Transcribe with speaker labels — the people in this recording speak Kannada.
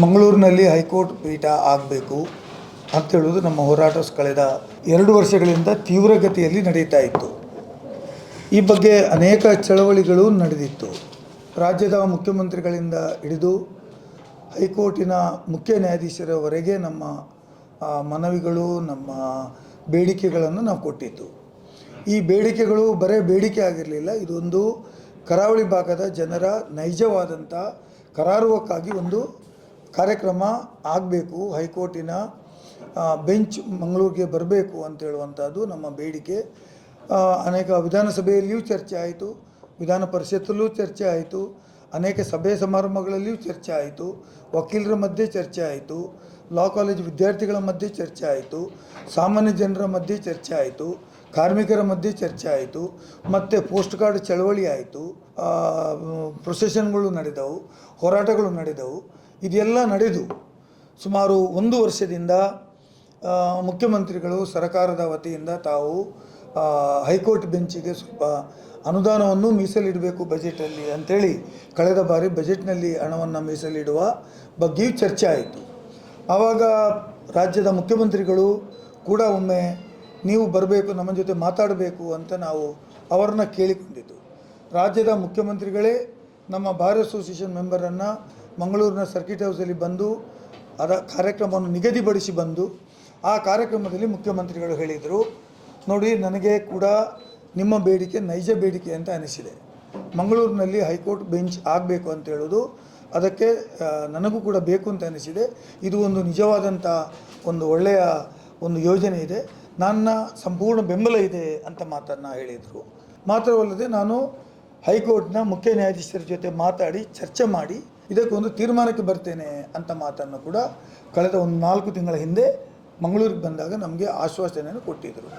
Speaker 1: ಮಂಗಳೂರಿನಲ್ಲಿ ಹೈಕೋರ್ಟ್ ಪೀಠ ಆಗಬೇಕು ಅಂತೇಳುವುದು ನಮ್ಮ ಹೋರಾಟ ಕಳೆದ 2 ವರ್ಷಗಳಿಂದ ತೀವ್ರಗತಿಯಲ್ಲಿ ನಡೀತಾ ಇತ್ತು. ಈ ಬಗ್ಗೆ ಅನೇಕ ಚಳವಳಿಗಳು ನಡೆದಿತ್ತು. ರಾಜ್ಯದ ಮುಖ್ಯಮಂತ್ರಿಗಳಿಂದ ಹಿಡಿದು ಹೈಕೋರ್ಟಿನ ಮುಖ್ಯ ನ್ಯಾಯಾಧೀಶರವರೆಗೆ ನಮ್ಮ ಮನವಿಗಳು, ನಮ್ಮ ಬೇಡಿಕೆಗಳನ್ನು ನಾವು ಕೊಟ್ಟಿದ್ದು. ಈ ಬೇಡಿಕೆಗಳು ಬರೀ ಬೇಡಿಕೆ ಆಗಿರಲಿಲ್ಲ, ಇದೊಂದು ಕರಾವಳಿ ಭಾಗದ ಜನರ ನೈಜವಾದಂಥ ಕರಾರುವಕ್ಕಾಗಿ ಒಂದು ಕಾರ್ಯಕ್ರಮ ಆಗಬೇಕು. ಹೈಕೋರ್ಟಿನ ಬೆಂಚ್ ಮಂಗಳೂರಿಗೆ ಬರಬೇಕು ಅಂತ ಹೇಳುವಂಥದ್ದು ನಮ್ಮ ಬೇಡಿಕೆ. ಅನೇಕ ವಿಧಾನಸಭೆಯಲ್ಲಿಯೂ ಚರ್ಚೆ ಆಯಿತು, ವಿಧಾನ ಪರಿಷತ್ತಲ್ಲೂ ಚರ್ಚೆ ಆಯಿತು, ಅನೇಕ ಸಭೆ ಸಮಾರಂಭಗಳಲ್ಲಿಯೂ ಚರ್ಚೆ ಆಯಿತು, ವಕೀಲರ ಮಧ್ಯೆ ಚರ್ಚೆ ಆಯಿತು, ಲಾ ಕಾಲೇಜ್ ವಿದ್ಯಾರ್ಥಿಗಳ ಮಧ್ಯೆ ಚರ್ಚೆ ಆಯಿತು, ಸಾಮಾನ್ಯ ಜನರ ಮಧ್ಯೆ ಚರ್ಚೆ ಆಯಿತು, ಕಾರ್ಮಿಕರ ಮಧ್ಯೆ ಚರ್ಚೆ ಆಯಿತು, ಮತ್ತು ಪೋಸ್ಟ್ ಕಾರ್ಡ್ ಚಳವಳಿ ಆಯಿತು, ಪ್ರೊಸೆಷನ್ಗಳು ನಡೆದವು, ಹೋರಾಟಗಳು ನಡೆದವು. ಇದೆಲ್ಲ ನಡೆದು ಸುಮಾರು 1 ವರ್ಷದಿಂದ ಮುಖ್ಯಮಂತ್ರಿಗಳು ಸರ್ಕಾರದ ವತಿಯಿಂದ ತಾವು ಹೈಕೋರ್ಟ್ ಬೆಂಚಿಗೆ ಸ್ವಲ್ಪ ಅನುದಾನವನ್ನು ಮೀಸಲಿಡಬೇಕು ಬಜೆಟಲ್ಲಿ ಅಂಥೇಳಿ ಕಳೆದ ಬಾರಿ ಬಜೆಟ್ನಲ್ಲಿ ಹಣವನ್ನು ಮೀಸಲಿಡುವ ಬಗ್ಗೆಯೂ ಚರ್ಚೆ ಆಯಿತು. ಆವಾಗ ರಾಜ್ಯದ ಮುಖ್ಯಮಂತ್ರಿಗಳು ಕೂಡ ಒಮ್ಮೆ ನೀವು ಬರಬೇಕು, ನಮ್ಮ ಜೊತೆ ಮಾತಾಡಬೇಕು ಅಂತ ನಾವು ಅವರನ್ನು ಕೇಳಿಕೊಂಡಿದ್ದು. ರಾಜ್ಯದ ಮುಖ್ಯಮಂತ್ರಿಗಳೇ ನಮ್ಮ ಬಾರ್ ಅಸೋಸಿಯೇಷನ್ ಮೆಂಬರನ್ನು ಮಂಗಳೂರಿನ ಸರ್ಕಿಟ್ ಹೌಸಲ್ಲಿ ಬಂದು ಕಾರ್ಯಕ್ರಮವನ್ನು ನಿಗದಿಪಡಿಸಿ ಬಂದು ಆ ಕಾರ್ಯಕ್ರಮದಲ್ಲಿ ಮುಖ್ಯಮಂತ್ರಿಗಳು ಹೇಳಿದರು, ನೋಡಿ ನನಗೆ ಕೂಡ ನಿಮ್ಮ ಬೇಡಿಕೆ ನೈಜ ಬೇಡಿಕೆ ಅಂತ ಅನಿಸಿದೆ. ಮಂಗಳೂರಿನಲ್ಲಿ ಹೈಕೋರ್ಟ್ ಬೆಂಚ್ ಆಗಬೇಕು ಅಂತ ಹೇಳೋದು ಅದಕ್ಕೆ ನನಗೂ ಕೂಡ ಬೇಕು ಅಂತ ಅನಿಸಿದೆ. ಇದು ಒಂದು ನಿಜವಾದಂಥ ಒಂದು ಒಳ್ಳೆಯ ಒಂದು ಯೋಜನೆ ಇದೆ, ನನ್ನ ಸಂಪೂರ್ಣ ಬೆಂಬಲ ಇದೆ ಅಂತ ಮಾತನ್ನು ಹೇಳಿದರು. ಮಾತ್ರವಲ್ಲದೆ ನಾನು ಹೈಕೋರ್ಟ್ನ ಮುಖ್ಯ ನ್ಯಾಯಾಧೀಶರ ಜೊತೆ ಮಾತಾಡಿ ಚರ್ಚೆ ಮಾಡಿ ಇದಕ್ಕೊಂದು ತೀರ್ಮಾನಕ್ಕೆ ಬರ್ತೇನೆ ಅಂತ ಮಾತನ್ನು ಕೂಡ ಕಳೆದ ಒಂದು 4 ತಿಂಗಳ ಹಿಂದೆ ಮಂಗಳೂರಿಗೆ ಬಂದಾಗ ನಮಗೆ ಆಶ್ವಾಸನೆಯನ್ನು ಕೊಟ್ಟಿದ್ದರು.